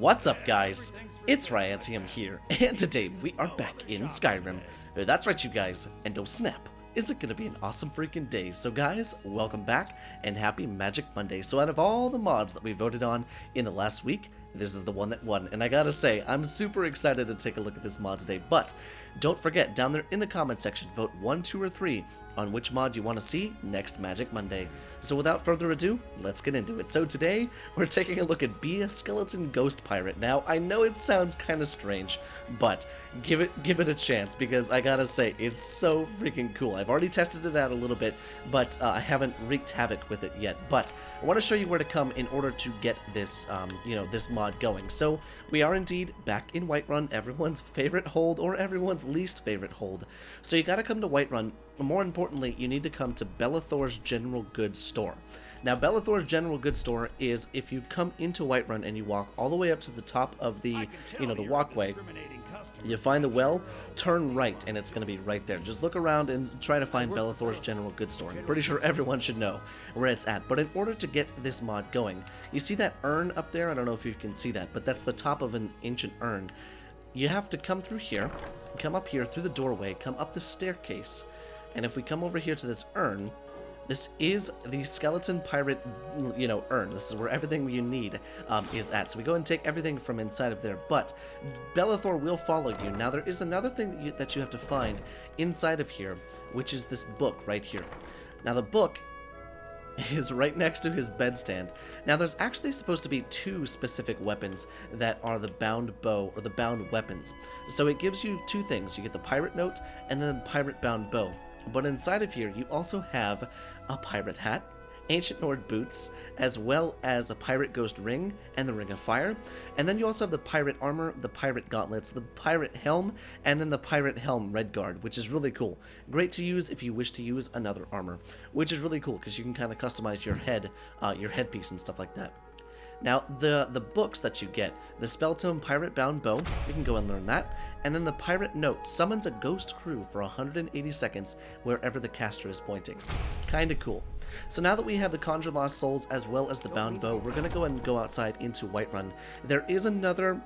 What's up, guys? It's Ryatium here, and today we are back in Skyrim. That's right, you guys, and oh snap, is it gonna be an awesome freaking day? So guys, welcome back, and happy Magic Monday. So out of all the mods that we voted on in the last week, this is the one that won, and I gotta say, I'm super excited to take a look at this mod today, but don't forget, down there in the comment section, vote 1, 2, or 3 on which mod you want to see next Magic Monday. So without further ado, let's get into it. So today, we're taking a look at Be a Skeleton Ghost Pirate. Now, I know it sounds kind of strange, but give it a chance, because I gotta say, it's so freaking cool. I've already tested it out a little bit, but I haven't wreaked havoc with it yet. But I want to show you where to come in order to get this, this mod going. So we are indeed back in Whiterun, everyone's favorite hold, or everyone's least favorite hold. So you gotta come to Whiterun. More importantly, you need to come to Belethor's General Goods Store. Now, Belethor's General Goods Store is if you come into Whiterun and you walk all the way up to the top of the, the walkway, you find the well, turn right, and it's going to be right there. Just look around and try to find Belethor's General Goods Store. I'm pretty sure everyone should know where it's at. But in order to get this mod going, you see that urn up there? I don't know if you can see that, but that's the top of an ancient urn. You have to come through here, come up here through the doorway, come up the staircase, and if we come over here to this urn, this is the skeleton pirate, urn. This is where everything you need is at. So we go and take everything from inside of there, but Belethor will follow you. Now, there is another thing that you have to find inside of here, which is this book right here. Now, the book is right next to his bedstand. Now, there's actually supposed to be two specific weapons that are the bound bow, or the bound weapons. So it gives you two things. You get the pirate note and then the pirate bound bow. But inside of here, you also have a pirate hat, ancient Nord boots, as well as a pirate ghost ring and the ring of fire. And then you also have the pirate armor, the pirate gauntlets, the pirate helm, and then the pirate helm red guard, which is really cool. Great to use if you wish to use another armor, which is really cool because you can kind of customize your headpiece and stuff like that. Now, the books that you get, the Spell Tome Pirate Bound Bow, you can go and learn that, and then the Pirate Note summons a ghost crew for 180 seconds wherever the caster is pointing. Kinda cool. So now that we have the Conjure Lost Souls as well as the Bound Bow, we're gonna go and go outside into Whiterun. There is another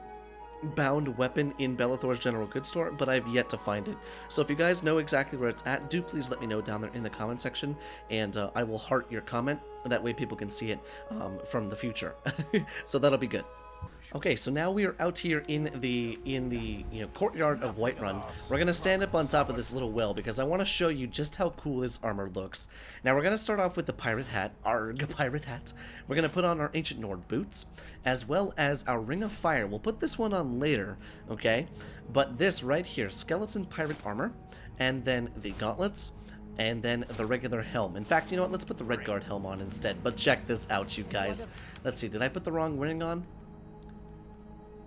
bound weapon in Belethor's General Goods Store, but I've yet to find it. So if you guys know exactly where it's at, do please let me know down there in the comment section, and I will heart your comment. That way people can see it from the future. So that'll be good. Okay, so now we are out here in the courtyard of Whiterun. We're gonna stand up on top of this little well because I want to show you just how cool this armor looks. Now we're gonna start off with the pirate hat, arg pirate hat. We're gonna put on our ancient Nord boots, as well as our ring of fire. We'll put this one on later, okay? But this right here, skeleton pirate armor, and then the gauntlets, and then the regular helm. In fact, you know what? Let's put the red guard helm on instead. But check this out, you guys. Let's see. Did I put the wrong ring on?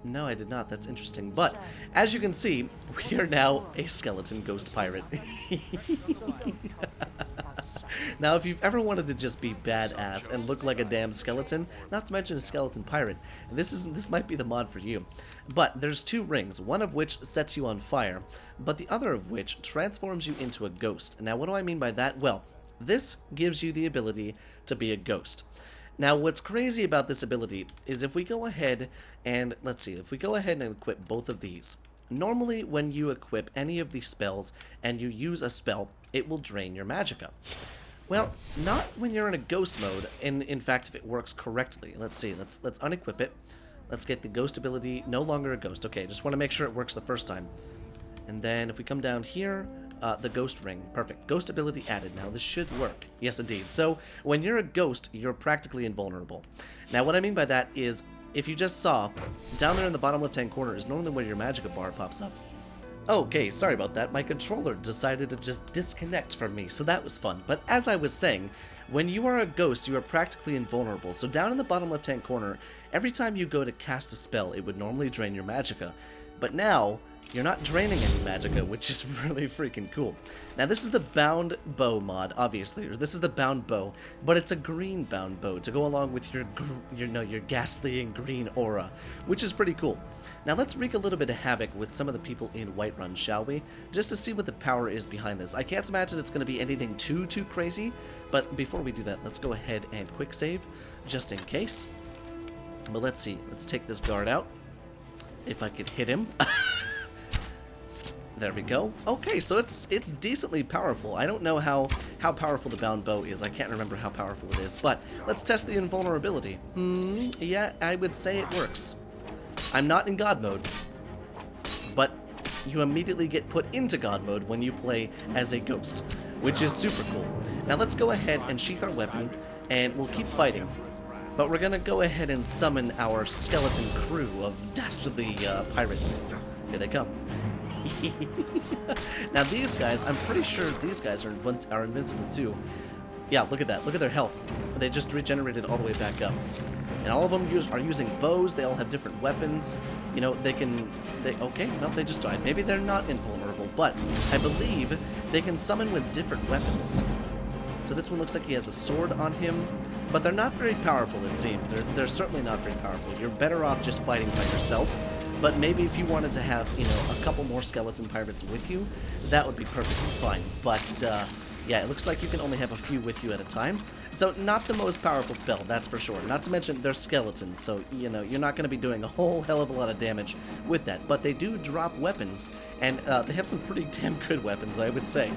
No, I did not. That's interesting. But as you can see, we are now a skeleton ghost pirate. Now, if you've ever wanted to just be badass and look like a damn skeleton, not to mention a skeleton pirate, this might be the mod for you. But there's two rings, one of which sets you on fire, but the other of which transforms you into a ghost. Now, what do I mean by that? Well, this gives you the ability to be a ghost. Now, what's crazy about this ability is if we go ahead and, let's see, if we go ahead and equip both of these, normally when you equip any of these spells and you use a spell, it will drain your magicka. Well, not when you're in a ghost mode, and in fact, if it works correctly. Let's see, let's unequip it. Let's get the ghost ability, no longer a ghost. Okay, just want to make sure it works the first time. And then if we come down here, the ghost ring, perfect. Ghost ability added. Now this should work. Yes, indeed. So when you're a ghost, you're practically invulnerable. Now what I mean by that is, if you just saw, down there in the bottom left-hand corner is normally where your magicka bar pops up. Okay, sorry about that. My controller decided to just disconnect from me, so that was fun. But as I was saying, when you are a ghost, you are practically invulnerable. So down in the bottom left-hand corner, every time you go to cast a spell, it would normally drain your magicka. But now, you're not draining any magicka, which is really freaking cool. Now, this is the bound bow mod, obviously, or this is the bound bow, but it's a green bound bow to go along with your ghastly and green aura, which is pretty cool. Now, let's wreak a little bit of havoc with some of the people in Whiterun, shall we? Just to see what the power is behind this. I can't imagine it's going to be anything too crazy, but before we do that, let's go ahead and quick save, just in case. But let's see, let's take this guard out. If I could hit him. There we go. Okay, so it's decently powerful. I don't know how powerful the bound bow is. I can't remember how powerful it is, but let's test the invulnerability. Yeah, I would say it works. I'm not in God mode, but you immediately get put into God mode when you play as a ghost, which is super cool. Now let's go ahead and sheath our weapon, and we'll keep fighting. But we're gonna go ahead and summon our skeleton crew of dastardly pirates. Here they come. Now these guys, I'm pretty sure these guys are invincible too. Yeah, look at that. Look at their health. They just regenerated all the way back up. And all of them are using bows. They all have different weapons. You know, okay, no, they just died. Maybe they're not invulnerable, but I believe they can summon with different weapons. So this one looks like he has a sword on him, but they're not very powerful, it seems. They're certainly not very powerful. You're better off just fighting by yourself. But maybe if you wanted to have, you know, a couple more skeleton pirates with you, that would be perfectly fine. But, yeah, it looks like you can only have a few with you at a time. So, not the most powerful spell, that's for sure. Not to mention, they're skeletons, so, you know, you're not going to be doing a whole hell of a lot of damage with that. But they do drop weapons, and they have some pretty damn good weapons, I would say.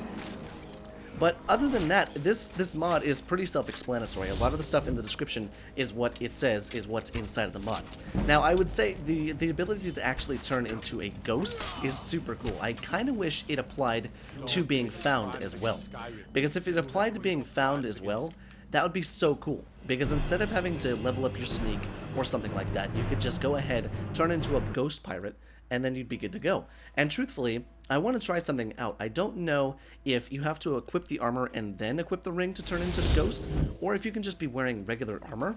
But other than that, this mod is pretty self-explanatory. A lot of the stuff in the description is what it says is what's inside of the mod. Now, I would say the ability to actually turn into a ghost is super cool. I kind of wish it applied to being found as well. Because if it applied to being found as well, that would be so cool. Because instead of having to level up your sneak or something like that, you could just go ahead, turn into a ghost pirate, and then you'd be good to go. And truthfully, I want to try something out. I don't know if you have to equip the armor and then equip the ring to turn into the ghost, or if you can just be wearing regular armor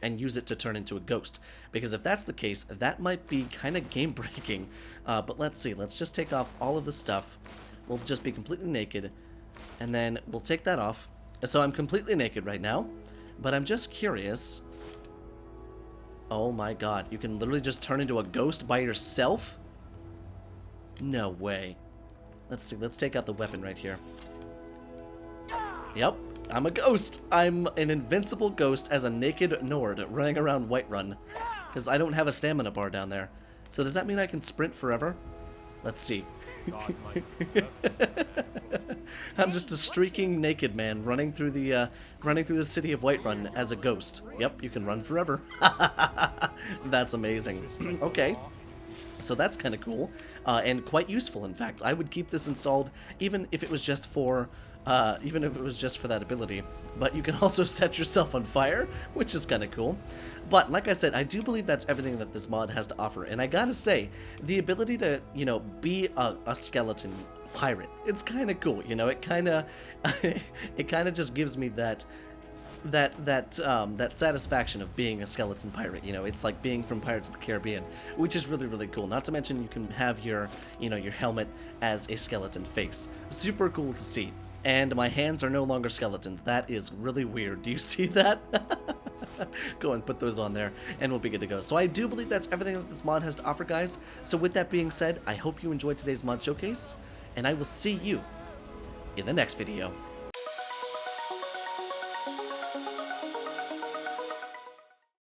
and use it to turn into a ghost. Because if that's the case, that might be kind of game-breaking. But let's see. Let's just take off all of the stuff. We'll just be completely naked, and then we'll take that off. So I'm completely naked right now, but I'm just curious. Oh my god, you can literally just turn into a ghost by yourself? No way. Let's see, let's take out the weapon right here. Yep, I'm a ghost. I'm an invincible ghost as a naked Nord running around Whiterun. Because I don't have a stamina bar down there. So does that mean I can sprint forever? Let's see. I'm just a streaking naked man running through the city of Whiterun as a ghost. Yep, you can run forever. That's amazing. Okay. So that's kind of cool, and quite useful, in fact. I would keep this installed even if it was just for that ability. But you can also set yourself on fire, which is kind of cool. But like I said, I do believe that's everything that this mod has to offer. And I gotta say, the ability to, you know, be a skeleton pirate, it's kind of cool. You know, it kind of just gives me that satisfaction of being a skeleton pirate. You know, it's like being from Pirates of the Caribbean, which is really, really cool. Not to mention you can have your, you know, your helmet as a skeleton face. Super cool to see. And my hands are no longer skeletons. That is really weird. Do you see that? Go and put those on there, and we'll be good to go. So I do believe that's everything that this mod has to offer, guys. So with that being said, I hope you enjoyed today's mod showcase, and I will see you in the next video.